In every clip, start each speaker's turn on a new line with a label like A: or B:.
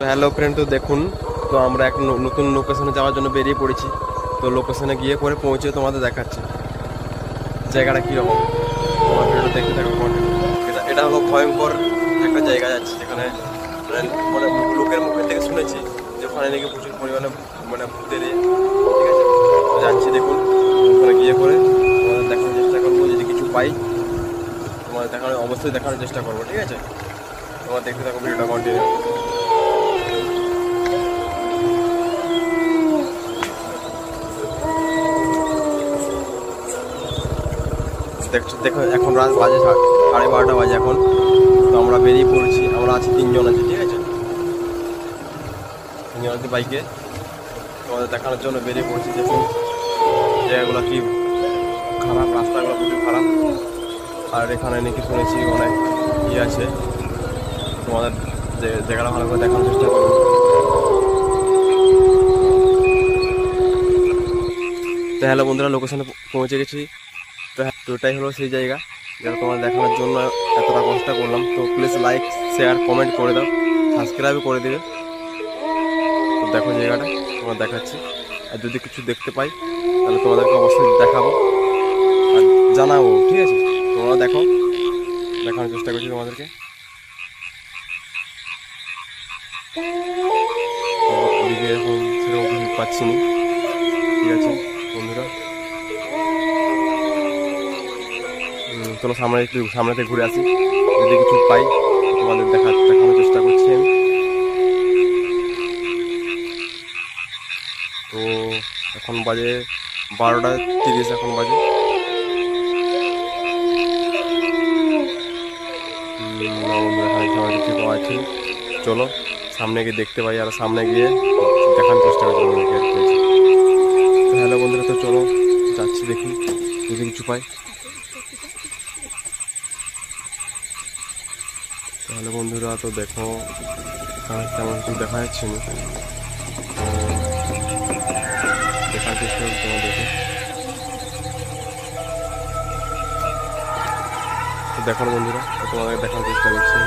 A: Hello friend, তো দেখুন, তো আমরা এক নতুন লোকেশনে যাওয়ার জন্য বেরিয়ে পড়েছি। তো লোকেশনে গিয়ে পরে পৌঁছে তোমাদের দেখাচ্ছি জায়গাটা কীরকম। তোমার ভিডিও দেখতে থাকো। এটা হলো ভয়ঙ্কর একটা জায়গা যাচ্ছে, যেখানে মানে লোকের মুখে থেকে শুনেছি যে ওখানে নাকি প্রচুর পরিমাণে ভূতের ঠিক আছে। তো যাচ্ছি, দেখুন ওখানে গিয়ে পরে তোমাদের দেখানোর চেষ্টা করবো। যদি কিছু পাই তোমাদের দেখানোর, অবশ্যই দেখানোর চেষ্টা করবো, ঠিক আছে। তোমার দেখতে থাকো, ভিডিওটা কন্টিনিউ। দেখো এখন রাত বাজে 12:30 বাজে এখন। তো আমরা বেরিয়ে পড়ছি, আমরা আছি 3 জন আছি, ঠিক আছে। 3 জন আছি বাইকে, তোমাদের দেখানোর জন্য বেরিয়ে পড়ছি। দেখুন জায়গাগুলো কি খারাপ, রাস্তাগুলো প্রচুর খারাপ। আর এখানে নাকি শুনেছি অনেক আছে, তোমাদের জায়গাটা ভালো করে দেখানোর চেষ্টা করবো। তো হ্যালো বন্ধুরা, লোকেশনে পৌঁছে গেছি। তো এটাই হলো সেই জায়গা যেটা তোমার দেখানোর জন্য এতটা কষ্ট করলাম। তো প্লিজ লাইক, শেয়ার, কমেন্ট করে দাও, সাবস্ক্রাইব করে দেবে। তো দেখো জায়গাটা তোমার দেখাচ্ছি, আর যদি কিছু দেখতে পাই তাহলে তোমাদেরকে অবশ্যই দেখাবো আর জানাবো, ঠিক আছে। তোমরা দেখো, দেখানোর চেষ্টা করছি তোমাদেরকে। তো ওদিকে এখন সেরকম কিছু পাচ্ছি না, ঠিক আছে বন্ধুরা। চলো সামনে থেকে ঘুরে আসি, যদি কিছু পাই তোমাদের দেখানোর চেষ্টা করছি আমি। তো এখন বাজে 12:30 এখন বাজে। কিছু পাওয়া আছে, চলো সামনে গিয়ে দেখতে পাই, আর সামনে গিয়ে দেখানোর চেষ্টা করছি তোমাদেরকে। তো হ্যালো বন্ধুরা, তো চলো যাচ্ছি, দেখি যদি কিছু পাই। তাহলে বন্ধুরা, তো দেখো তেমন কিছু দেখা যাচ্ছে না, দেখার চেষ্টা করছি তোমাদেরকে। তো দেখো বন্ধুরা, তোমাদের দেখার চেষ্টা করছি।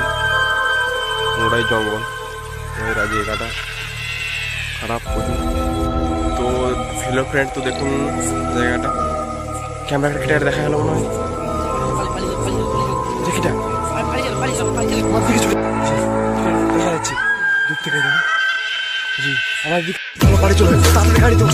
A: পুরোটাই জঙ্গল, এর জায়গাটা খারাপ প্রচুর। তো হ্যালো ফ্রেন্ড, তো দেখুন জায়গাটা, ক্যামেরাটা কেটে দেখা গেল মনে হয়। দেখিটা দেখা যাচ্ছে দূর থেকে, দেখো জি আমার দিক বাড়ি চলে, তাড়াতাড়ি গাড়ি তো